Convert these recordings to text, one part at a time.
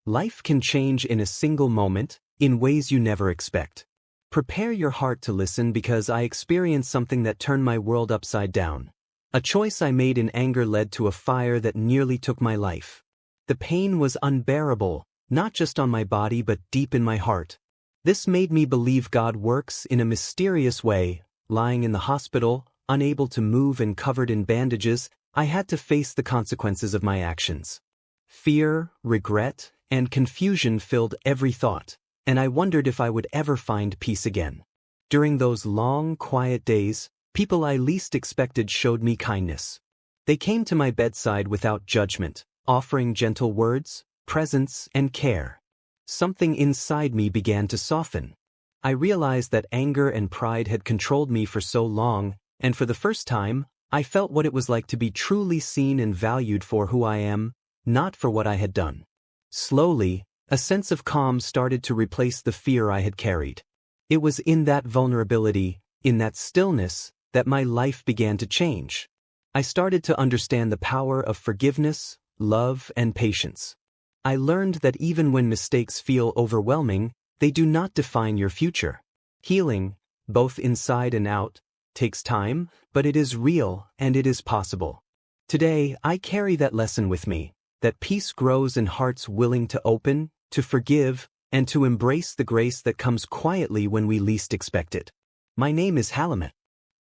Life can change in a single moment, in ways you never expect. Prepare your heart to listen because I experienced something that turned my world upside down. A choice I made in anger led to a fire that nearly took my life. The pain was unbearable, not just on my body but deep in my heart. This made me believe God works in a mysterious way. Lying in the hospital, unable to move and covered in bandages, I had to face the consequences of my actions. Fear, regret, and confusion filled every thought, and I wondered if I would ever find peace again. During those long, quiet days, people I least expected showed me kindness. They came to my bedside without judgment, offering gentle words, presence, and care. Something inside me began to soften. I realized that anger and pride had controlled me for so long, and for the first time, I felt what it was like to be truly seen and valued for who I am, not for what I had done. Slowly, a sense of calm started to replace the fear I had carried. It was in that vulnerability, in that stillness, that my life began to change. I started to understand the power of forgiveness, love, and patience. I learned that even when mistakes feel overwhelming, they do not define your future. Healing, both inside and out, takes time, but it is real and it is possible. Today, I carry that lesson with me, that peace grows in hearts willing to open, to forgive, and to embrace the grace that comes quietly when we least expect it. My name is Halamet.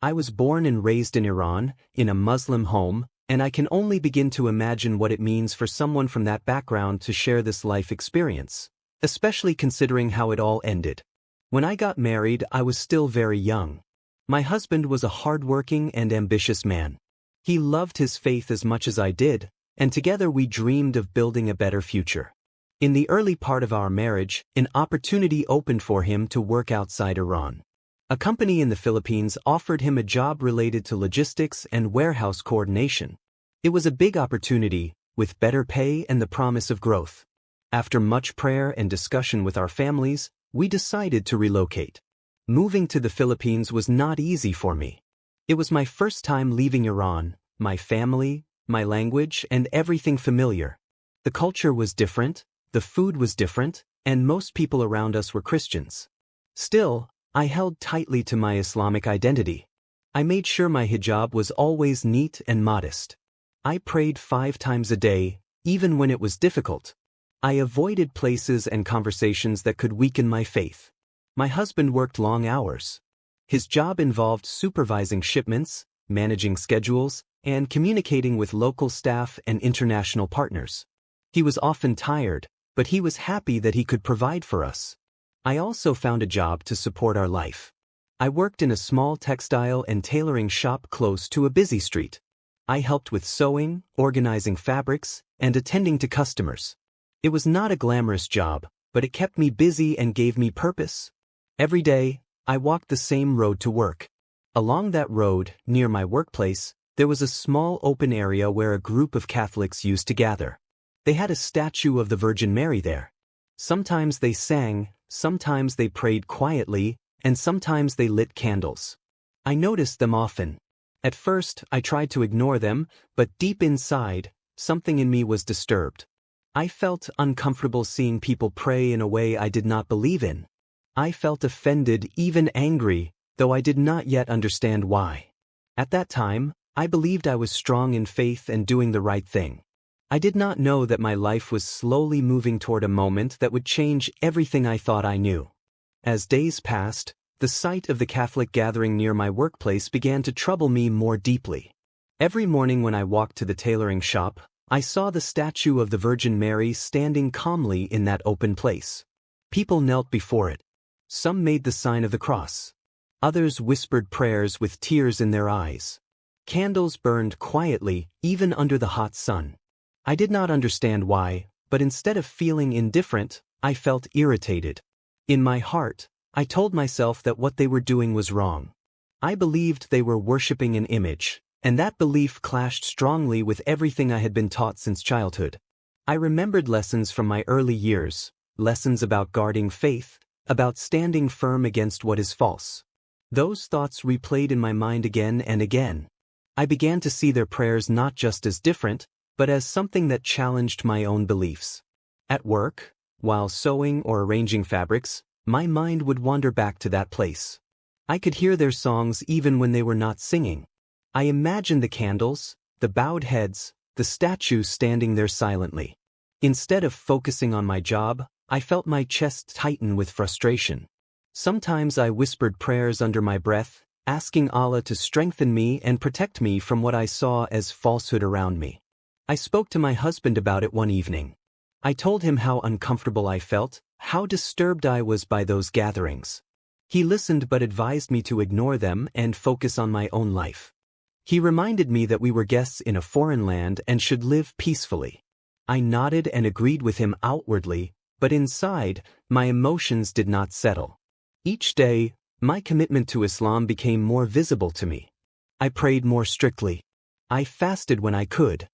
I was born and raised in Iran, in a Muslim home, and I can only begin to imagine what it means for someone from that background to share this life experience, especially considering how it all ended. When I got married, I was still very young. My husband was a hardworking and ambitious man. He loved his faith as much as I did, and together we dreamed of building a better future. In the early part of our marriage, an opportunity opened for him to work outside Iran. A company in the Philippines offered him a job related to logistics and warehouse coordination. It was a big opportunity, with better pay and the promise of growth. After much prayer and discussion with our families, we decided to relocate. Moving to the Philippines was not easy for me. It was my first time leaving Iran, my family, my language, and everything familiar. The culture was different, the food was different, and most people around us were Christians. Still, I held tightly to my Islamic identity. I made sure my hijab was always neat and modest. I prayed 5 times a day, even when it was difficult. I avoided places and conversations that could weaken my faith. My husband worked long hours. His job involved supervising shipments, managing schedules, and communicating with local staff and international partners. He was often tired, but he was happy that he could provide for us. I also found a job to support our life. I worked in a small textile and tailoring shop close to a busy street. I helped with sewing, organizing fabrics, and attending to customers. It was not a glamorous job, but it kept me busy and gave me purpose. Every day, I walked the same road to work. Along that road, near my workplace, there was a small open area where a group of Catholics used to gather. They had a statue of the Virgin Mary there. Sometimes they sang, sometimes they prayed quietly, and sometimes they lit candles. I noticed them often. At first, I tried to ignore them, but deep inside, something in me was disturbed. I felt uncomfortable seeing people pray in a way I did not believe in. I felt offended, even angry, though I did not yet understand why. At that time, I believed I was strong in faith and doing the right thing. I did not know that my life was slowly moving toward a moment that would change everything I thought I knew. As days passed, the sight of the Catholic gathering near my workplace began to trouble me more deeply. Every morning when I walked to the tailoring shop, I saw the statue of the Virgin Mary standing calmly in that open place. People knelt before it. Some made the sign of the cross. Others whispered prayers with tears in their eyes. Candles burned quietly, even under the hot sun. I did not understand why, but instead of feeling indifferent, I felt irritated. In my heart, I told myself that what they were doing was wrong. I believed they were worshipping an image, and that belief clashed strongly with everything I had been taught since childhood. I remembered lessons from my early years, lessons about guarding faith, about standing firm against what is false. Those thoughts replayed in my mind again and again. I began to see their prayers not just as different, but as something that challenged my own beliefs. At work, while sewing or arranging fabrics, my mind would wander back to that place. I could hear their songs even when they were not singing. I imagined the candles, the bowed heads, the statues standing there silently. Instead of focusing on my job, I felt my chest tighten with frustration. Sometimes I whispered prayers under my breath, asking Allah to strengthen me and protect me from what I saw as falsehood around me. I spoke to my husband about it one evening. I told him how uncomfortable I felt, how disturbed I was by those gatherings. He listened but advised me to ignore them and focus on my own life. He reminded me that we were guests in a foreign land and should live peacefully. I nodded and agreed with him outwardly, but inside, my emotions did not settle. Each day, my commitment to Islam became more visible to me. I prayed more strictly. I fasted when I could.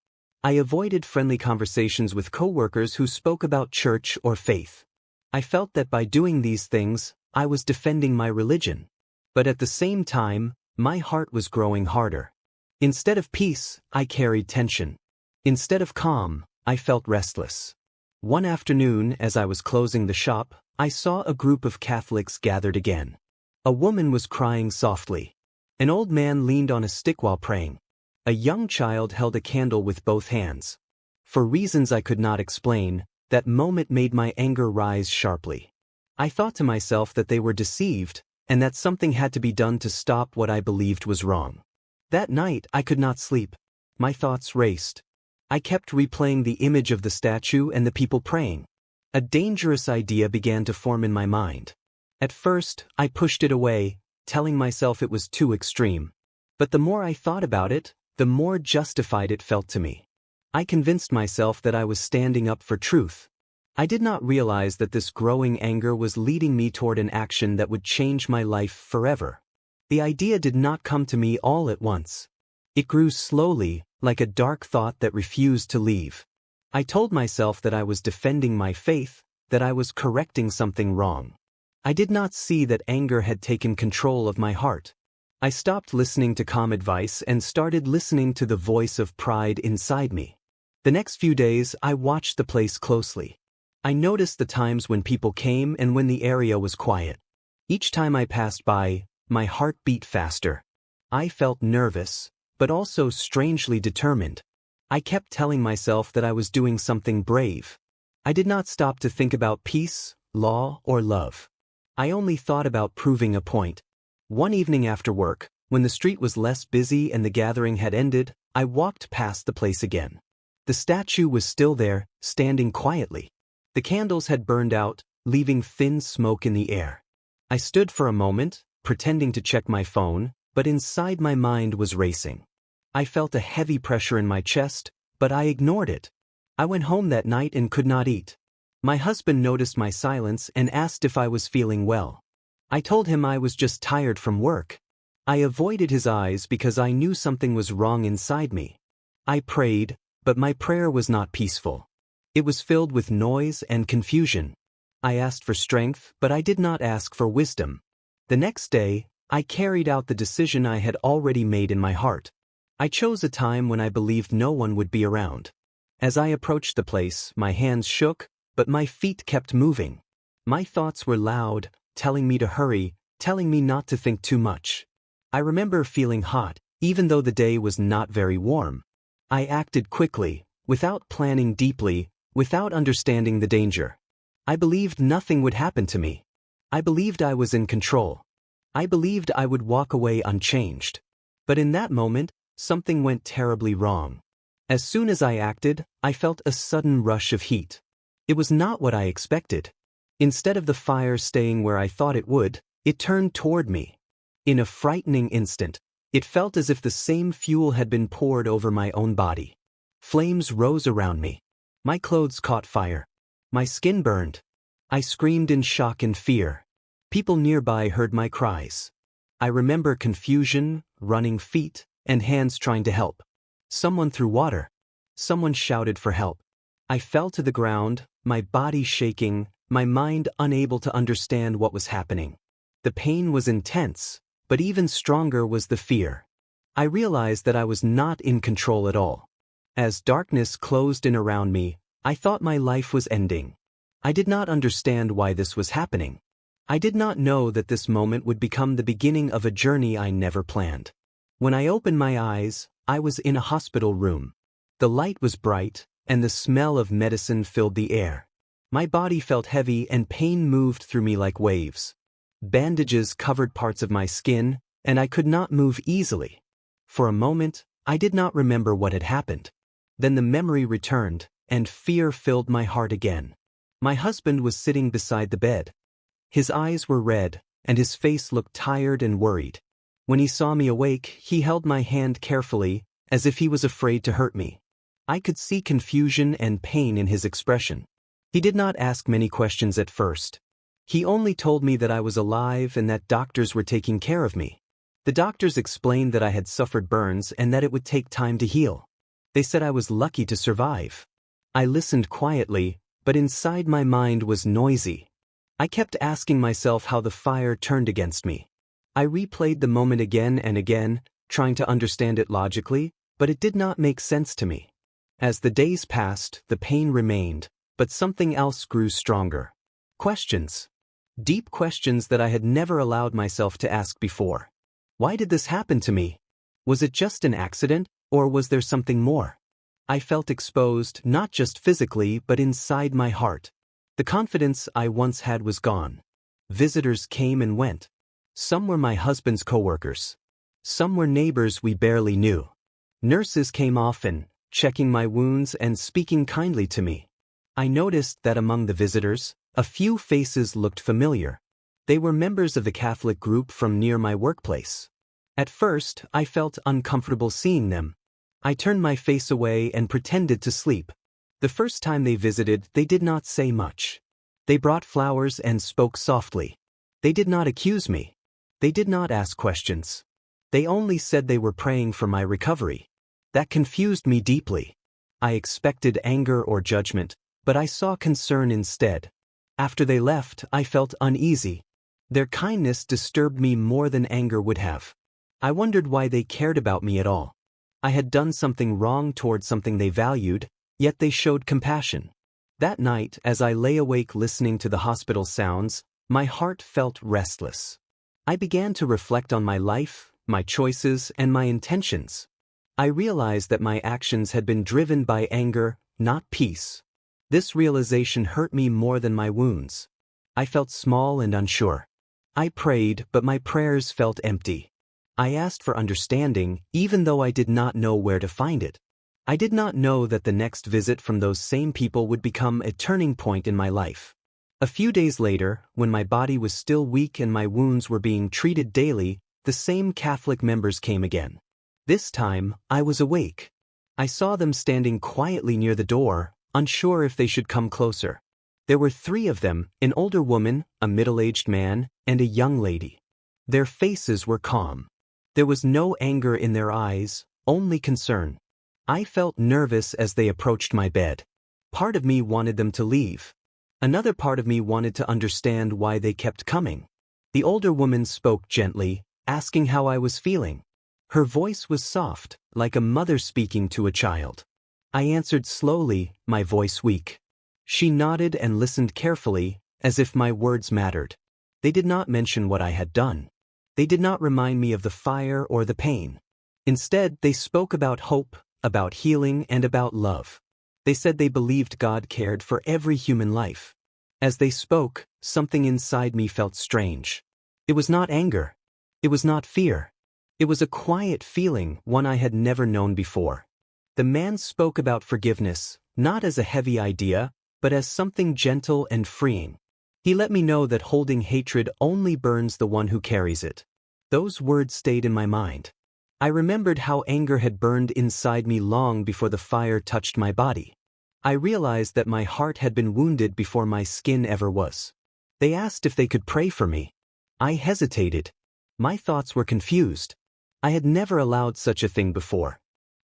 I avoided friendly conversations with coworkers who spoke about church or faith. I felt that by doing these things, I was defending my religion. But at the same time, my heart was growing harder. Instead of peace, I carried tension. Instead of calm, I felt restless. One afternoon, as I was closing the shop, I saw a group of Catholics gathered again. A woman was crying softly. An old man leaned on a stick while praying. A young child held a candle with both hands. For reasons I could not explain, that moment made my anger rise sharply. I thought to myself that they were deceived, and that something had to be done to stop what I believed was wrong. That night I could not sleep. My thoughts raced. I kept replaying the image of the statue and the people praying. A dangerous idea began to form in my mind. At first, I pushed it away, telling myself it was too extreme. But the more I thought about it, the more justified it felt to me. I convinced myself that I was standing up for truth. I did not realize that this growing anger was leading me toward an action that would change my life forever. The idea did not come to me all at once. It grew slowly, like a dark thought that refused to leave. I told myself that I was defending my faith, that I was correcting something wrong. I did not see that anger had taken control of my heart. I stopped listening to calm advice and started listening to the voice of pride inside me. The next few days, I watched the place closely. I noticed the times when people came and when the area was quiet. Each time I passed by, my heart beat faster. I felt nervous, but also strangely determined. I kept telling myself that I was doing something brave. I did not stop to think about peace, law, or love. I only thought about proving a point. One evening after work, when the street was less busy and the gathering had ended, I walked past the place again. The statue was still there, standing quietly. The candles had burned out, leaving thin smoke in the air. I stood for a moment, pretending to check my phone, but inside my mind was racing. I felt a heavy pressure in my chest, but I ignored it. I went home that night and could not eat. My husband noticed my silence and asked if I was feeling well. I told him I was just tired from work. I avoided his eyes because I knew something was wrong inside me. I prayed, but my prayer was not peaceful. It was filled with noise and confusion. I asked for strength, but I did not ask for wisdom. The next day, I carried out the decision I had already made in my heart. I chose a time when I believed no one would be around. As I approached the place, my hands shook, but my feet kept moving. My thoughts were loud, telling me to hurry, telling me not to think too much. I remember feeling hot, even though the day was not very warm. I acted quickly, without planning deeply, without understanding the danger. I believed nothing would happen to me. I believed I was in control. I believed I would walk away unchanged. But in that moment, something went terribly wrong. As soon as I acted, I felt a sudden rush of heat. It was not what I expected. Instead of the fire staying where I thought it would, it turned toward me. In a frightening instant, it felt as if the same fuel had been poured over my own body. Flames rose around me. My clothes caught fire. My skin burned. I screamed in shock and fear. People nearby heard my cries. I remember confusion, running feet, and hands trying to help. Someone threw water. Someone shouted for help. I fell to the ground, my body shaking, my mind unable to understand what was happening. The pain was intense, but even stronger was the fear. I realized that I was not in control at all. As darkness closed in around me, I thought my life was ending. I did not understand why this was happening. I did not know that this moment would become the beginning of a journey I never planned. When I opened my eyes, I was in a hospital room. The light was bright, and the smell of medicine filled the air. My body felt heavy and pain moved through me like waves. Bandages covered parts of my skin, and I could not move easily. For a moment, I did not remember what had happened. Then the memory returned, and fear filled my heart again. My husband was sitting beside the bed. His eyes were red, and his face looked tired and worried. When he saw me awake, he held my hand carefully, as if he was afraid to hurt me. I could see confusion and pain in his expression. He did not ask many questions at first. He only told me that I was alive and that doctors were taking care of me. The doctors explained that I had suffered burns and that it would take time to heal. They said I was lucky to survive. I listened quietly, but inside my mind was noisy. I kept asking myself how the fire turned against me. I replayed the moment again and again, trying to understand it logically, but it did not make sense to me. As the days passed, the pain remained, but something else grew stronger. Questions. Deep questions that I had never allowed myself to ask before. Why did this happen to me? Was it just an accident, or was there something more? I felt exposed, not just physically, but inside my heart. The confidence I once had was gone. Visitors came and went. Some were my husband's coworkers. Some were neighbors we barely knew. Nurses came often, checking my wounds and speaking kindly to me. I noticed that among the visitors, a few faces looked familiar. They were members of the Catholic group from near my workplace. At first, I felt uncomfortable seeing them. I turned my face away and pretended to sleep. The first time they visited, they did not say much. They brought flowers and spoke softly. They did not accuse me. They did not ask questions. They only said they were praying for my recovery. That confused me deeply. I expected anger or judgment, but I saw concern instead. After they left, I felt uneasy. Their kindness disturbed me more than anger would have. I wondered why they cared about me at all. I had done something wrong toward something they valued, yet they showed compassion. That night, as I lay awake listening to the hospital sounds, my heart felt restless. I began to reflect on my life, my choices, and my intentions. I realized that my actions had been driven by anger, not peace. This realization hurt me more than my wounds. I felt small and unsure. I prayed, but my prayers felt empty. I asked for understanding, even though I did not know where to find it. I did not know that the next visit from those same people would become a turning point in my life. A few days later, when my body was still weak and my wounds were being treated daily, the same Catholic members came again. This time, I was awake. I saw them standing quietly near the door, unsure if they should come closer. There were 3 of them, an older woman, a middle-aged man, and a young lady. Their faces were calm. There was no anger in their eyes, only concern. I felt nervous as they approached my bed. Part of me wanted them to leave. Another part of me wanted to understand why they kept coming. The older woman spoke gently, asking how I was feeling. Her voice was soft, like a mother speaking to a child. I answered slowly, my voice weak. She nodded and listened carefully, as if my words mattered. They did not mention what I had done. They did not remind me of the fire or the pain. Instead, they spoke about hope, about healing, and about love. They said they believed God cared for every human life. As they spoke, something inside me felt strange. It was not anger. It was not fear. It was a quiet feeling, one I had never known before. The man spoke about forgiveness, not as a heavy idea, but as something gentle and freeing. He let me know that holding hatred only burns the one who carries it. Those words stayed in my mind. I remembered how anger had burned inside me long before the fire touched my body. I realized that my heart had been wounded before my skin ever was. They asked if they could pray for me. I hesitated. My thoughts were confused. I had never allowed such a thing before.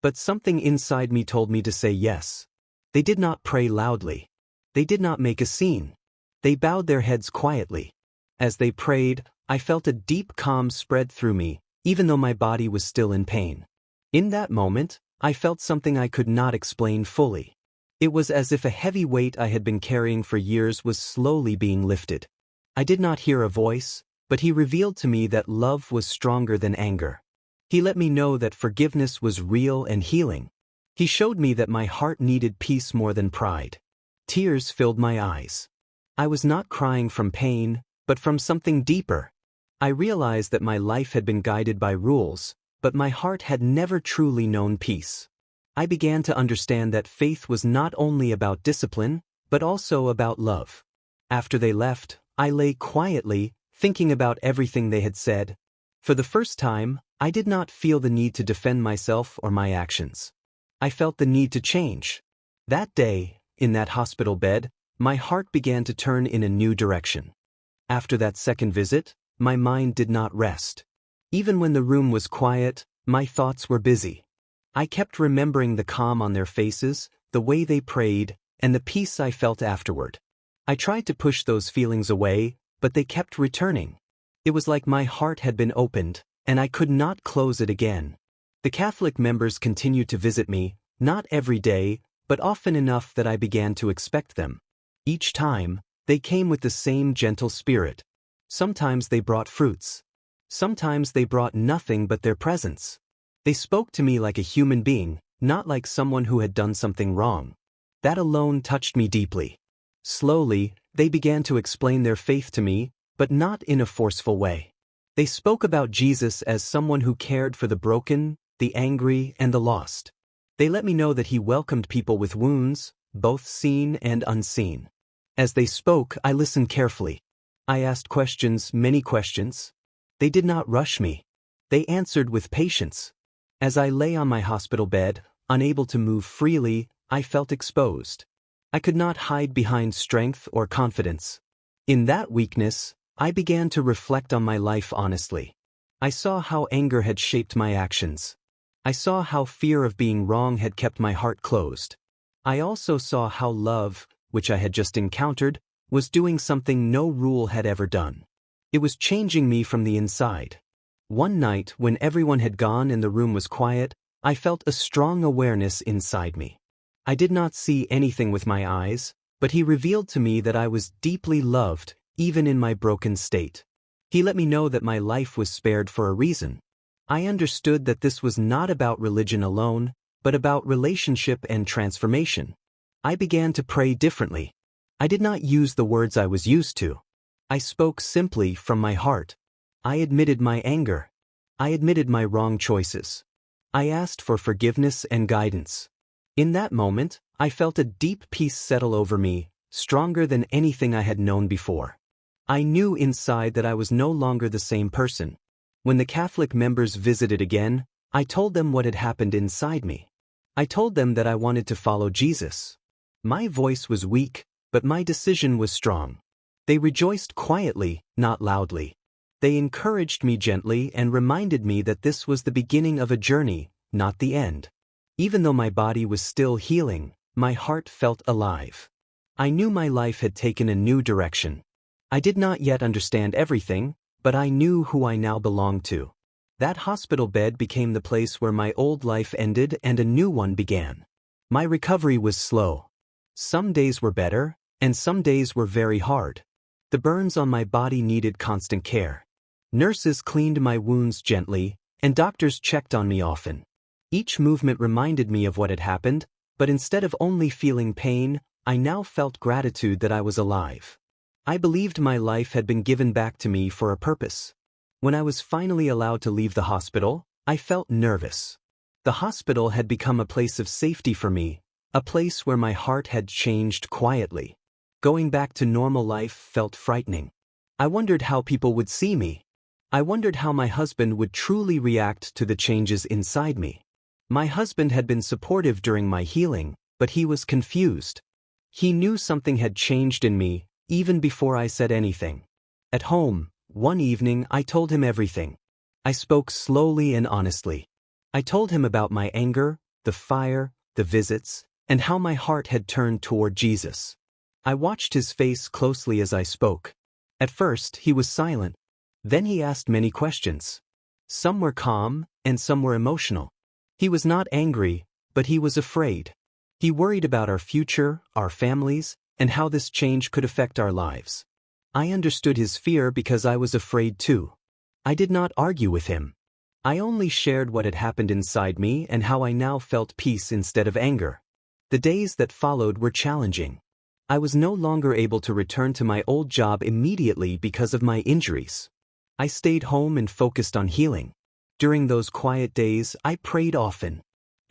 But something inside me told me to say yes. They did not pray loudly. They did not make a scene. They bowed their heads quietly. As they prayed, I felt a deep calm spread through me, even though my body was still in pain. In that moment, I felt something I could not explain fully. It was as if a heavy weight I had been carrying for years was slowly being lifted. I did not hear a voice, but he revealed to me that love was stronger than anger. He let me know that forgiveness was real and healing. He showed me that my heart needed peace more than pride. Tears filled my eyes. I was not crying from pain, but from something deeper. I realized that my life had been guided by rules, but my heart had never truly known peace. I began to understand that faith was not only about discipline, but also about love. After they left, I lay quietly, thinking about everything they had said. For the first time, I did not feel the need to defend myself or my actions. I felt the need to change. That day, in that hospital bed, my heart began to turn in a new direction. After that second visit, my mind did not rest. Even when the room was quiet, my thoughts were busy. I kept remembering the calm on their faces, the way they prayed, and the peace I felt afterward. I tried to push those feelings away, but they kept returning. It was like my heart had been opened, and I could not close it again. The Catholic members continued to visit me, not every day, but often enough that I began to expect them. Each time, they came with the same gentle spirit. Sometimes they brought fruits. Sometimes they brought nothing but their presence. They spoke to me like a human being, not like someone who had done something wrong. That alone touched me deeply. Slowly, they began to explain their faith to me, but not in a forceful way. They spoke about Jesus as someone who cared for the broken, the angry, and the lost. They let me know that he welcomed people with wounds, both seen and unseen. As they spoke, I listened carefully. I asked questions, many questions. They did not rush me. They answered with patience. As I lay on my hospital bed, unable to move freely, I felt exposed. I could not hide behind strength or confidence. In that weakness, I began to reflect on my life honestly. I saw how anger had shaped my actions. I saw how fear of being wrong had kept my heart closed. I also saw how love, which I had just encountered, was doing something no rule had ever done. It was changing me from the inside. One night, when everyone had gone and the room was quiet, I felt a strong awareness inside me. I did not see anything with my eyes, but he revealed to me that I was deeply loved, even in my broken state. He let me know that my life was spared for a reason. I understood that this was not about religion alone, but about relationship and transformation. I began to pray differently. I did not use the words I was used to. I spoke simply from my heart. I admitted my anger. I admitted my wrong choices. I asked for forgiveness and guidance. In that moment, I felt a deep peace settle over me, stronger than anything I had known before. I knew inside that I was no longer the same person. When the Catholic members visited again, I told them what had happened inside me. I told them that I wanted to follow Jesus. My voice was weak, but my decision was strong. They rejoiced quietly, not loudly. They encouraged me gently and reminded me that this was the beginning of a journey, not the end. Even though my body was still healing, my heart felt alive. I knew my life had taken a new direction. I did not yet understand everything, but I knew who I now belonged to. That hospital bed became the place where my old life ended and a new one began. My recovery was slow. Some days were better, and some days were very hard. The burns on my body needed constant care. Nurses cleaned my wounds gently, and doctors checked on me often. Each movement reminded me of what had happened, but instead of only feeling pain, I now felt gratitude that I was alive. I believed my life had been given back to me for a purpose. When I was finally allowed to leave the hospital, I felt nervous. The hospital had become a place of safety for me, a place where my heart had changed quietly. Going back to normal life felt frightening. I wondered how people would see me. I wondered how my husband would truly react to the changes inside me. My husband had been supportive during my healing, but he was confused. He knew something had changed in me, even before I said anything. At home, one evening I told him everything. I spoke slowly and honestly. I told him about my anger, the fire, the visits, and how my heart had turned toward Jesus. I watched his face closely as I spoke. At first, he was silent. Then he asked many questions. Some were calm, and some were emotional. He was not angry, but he was afraid. He worried about our future, our families, and how this change could affect our lives. I understood his fear because I was afraid too. I did not argue with him. I only shared what had happened inside me and how I now felt peace instead of anger. The days that followed were challenging. I was no longer able to return to my old job immediately because of my injuries. I stayed home and focused on healing. During those quiet days, I prayed often.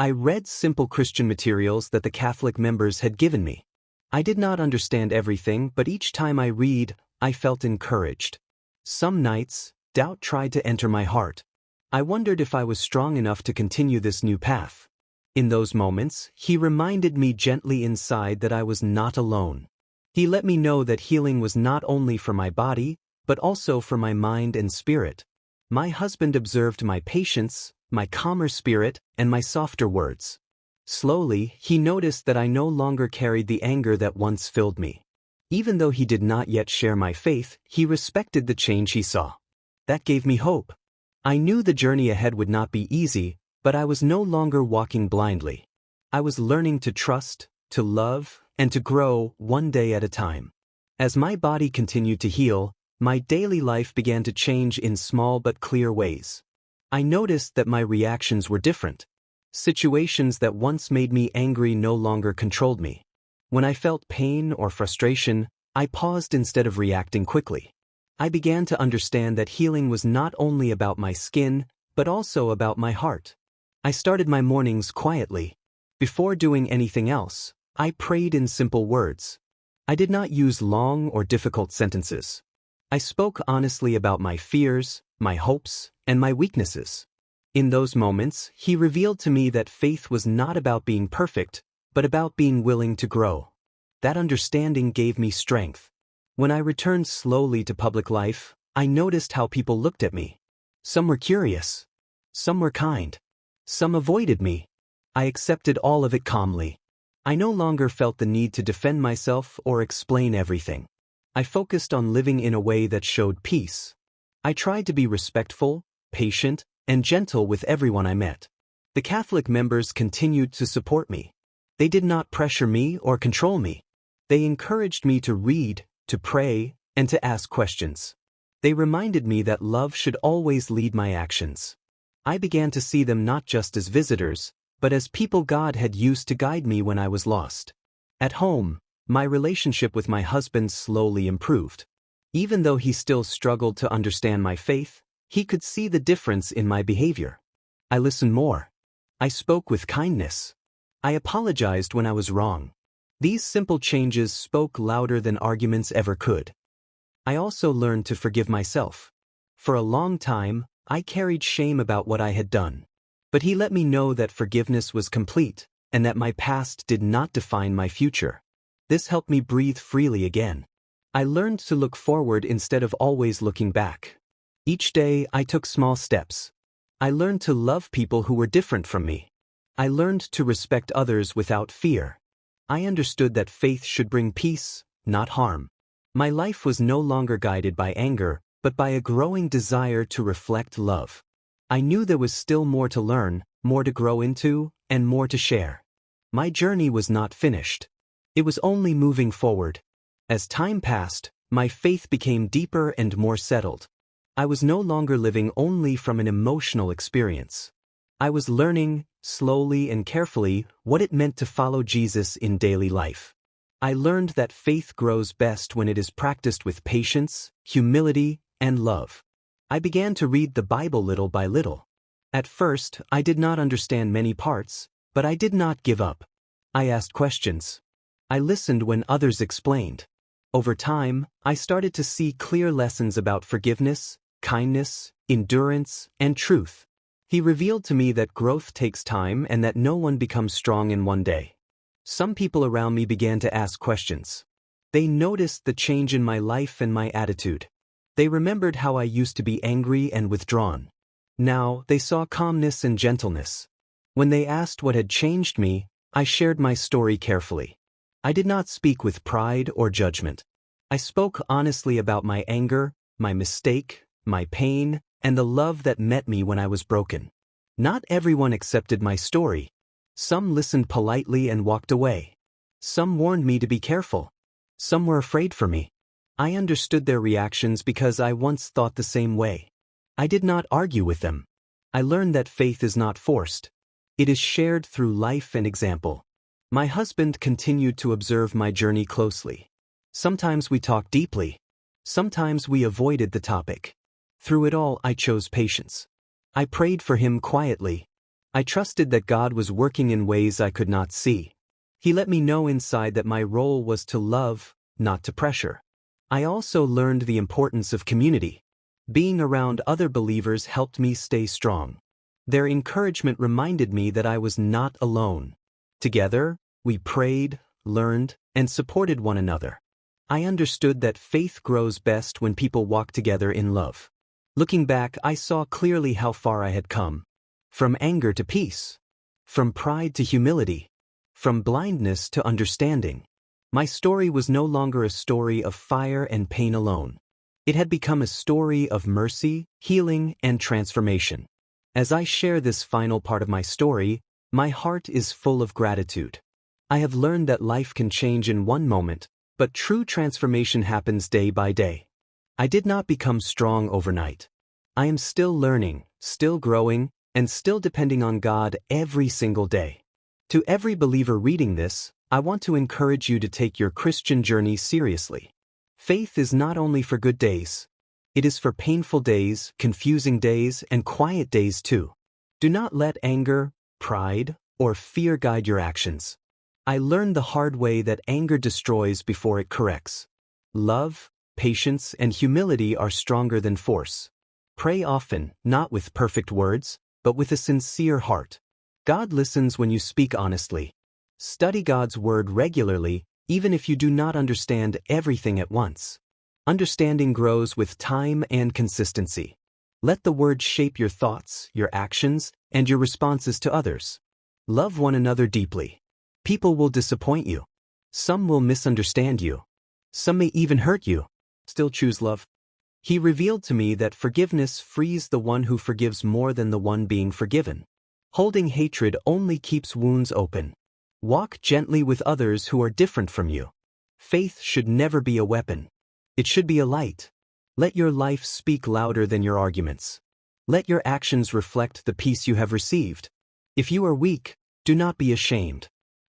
I read simple Christian materials that the Catholic members had given me. I did not understand everything, but each time I read, I felt encouraged. Some nights, doubt tried to enter my heart. I wondered if I was strong enough to continue this new path. In those moments, he reminded me gently inside that I was not alone. He let me know that healing was not only for my body, but also for my mind and spirit. My husband observed my patience, my calmer spirit, and my softer words. Slowly, he noticed that I no longer carried the anger that once filled me. Even though he did not yet share my faith, he respected the change he saw. That gave me hope. I knew the journey ahead would not be easy, but I was no longer walking blindly. I was learning to trust, to love, and to grow one day at a time. As my body continued to heal, my daily life began to change in small but clear ways. I noticed that my reactions were different. Situations that once made me angry no longer controlled me. When I felt pain or frustration, I paused instead of reacting quickly. I began to understand that healing was not only about my skin, but also about my heart. I started my mornings quietly. Before doing anything else, I prayed in simple words. I did not use long or difficult sentences. I spoke honestly about my fears, my hopes, and my weaknesses. In those moments, he revealed to me that faith was not about being perfect, but about being willing to grow. That understanding gave me strength. When I returned slowly to public life, I noticed how people looked at me. Some were curious. Some were kind. Some avoided me. I accepted all of it calmly. I no longer felt the need to defend myself or explain everything. I focused on living in a way that showed peace. I tried to be respectful, patient, and gentle with everyone I met. The Catholic members continued to support me. They did not pressure me or control me. They encouraged me to read, to pray, and to ask questions. They reminded me that love should always lead my actions. I began to see them not just as visitors, but as people God had used to guide me when I was lost. At home, my relationship with my husband slowly improved. Even though he still struggled to understand my faith, he could see the difference in my behavior. I listened more. I spoke with kindness. I apologized when I was wrong. These simple changes spoke louder than arguments ever could. I also learned to forgive myself. For a long time, I carried shame about what I had done. But he let me know that forgiveness was complete, and that my past did not define my future. This helped me breathe freely again. I learned to look forward instead of always looking back. Each day, I took small steps. I learned to love people who were different from me. I learned to respect others without fear. I understood that faith should bring peace, not harm. My life was no longer guided by anger, but by a growing desire to reflect love. I knew there was still more to learn, more to grow into, and more to share. My journey was not finished. It was only moving forward. As time passed, my faith became deeper and more settled. I was no longer living only from an emotional experience. I was learning, slowly and carefully, what it meant to follow Jesus in daily life. I learned that faith grows best when it is practiced with patience, humility, and love. I began to read the Bible little by little. At first, I did not understand many parts, but I did not give up. I asked questions. I listened when others explained. Over time, I started to see clear lessons about forgiveness, kindness, endurance, and truth. He revealed to me that growth takes time and that no one becomes strong in one day. Some people around me began to ask questions. They noticed the change in my life and my attitude. They remembered how I used to be angry and withdrawn. Now, they saw calmness and gentleness. When they asked what had changed me, I shared my story carefully. I did not speak with pride or judgment. I spoke honestly about my anger, my mistake, my pain, and the love that met me when I was broken. Not everyone accepted my story. Some listened politely and walked away. Some warned me to be careful. Some were afraid for me. I understood their reactions because I once thought the same way. I did not argue with them. I learned that faith is not forced. It is shared through life and example. My husband continued to observe my journey closely. Sometimes we talked deeply. Sometimes we avoided the topic. Through it all, I chose patience. I prayed for him quietly. I trusted that God was working in ways I could not see. He let me know inside that my role was to love, not to pressure. I also learned the importance of community. Being around other believers helped me stay strong. Their encouragement reminded me that I was not alone. Together, we prayed, learned, and supported one another. I understood that faith grows best when people walk together in love. Looking back, I saw clearly how far I had come. From anger to peace. From pride to humility. From blindness to understanding. My story was no longer a story of fire and pain alone. It had become a story of mercy, healing, and transformation. As I share this final part of my story, my heart is full of gratitude. I have learned that life can change in one moment, but true transformation happens day by day. I did not become strong overnight. I am still learning, still growing, and still depending on God every single day. To every believer reading this, I want to encourage you to take your Christian journey seriously. Faith is not only for good days. It is for painful days, confusing days, and quiet days too. Do not let anger, pride, or fear guide your actions. I learned the hard way that anger destroys before it corrects. Love, patience, and humility are stronger than force. Pray often, not with perfect words, but with a sincere heart. God listens when you speak honestly. Study God's word regularly, even if you do not understand everything at once. Understanding grows with time and consistency. Let the word shape your thoughts, your actions, and your responses to others. Love one another deeply. People will disappoint you. Some will misunderstand you. Some may even hurt you. Still choose love. He revealed to me that forgiveness frees the one who forgives more than the one being forgiven. Holding hatred only keeps wounds open. Walk gently with others who are different from you. Faith should never be a weapon. It should be a light. Let your life speak louder than your arguments. Let your actions reflect the peace you have received. If you are weak, do not be ashamed.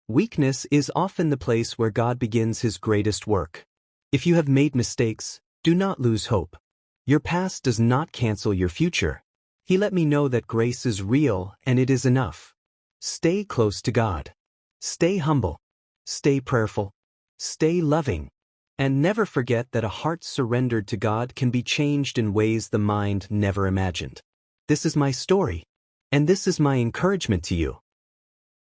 Weakness is often the place where God begins His greatest work. If you have made mistakes, do not lose hope. Your past does not cancel your future. He let me know that grace is real and it is enough. Stay close to God. Stay humble. Stay prayerful. Stay loving. And never forget that a heart surrendered to God can be changed in ways the mind never imagined. This is my story. And this is my encouragement to you.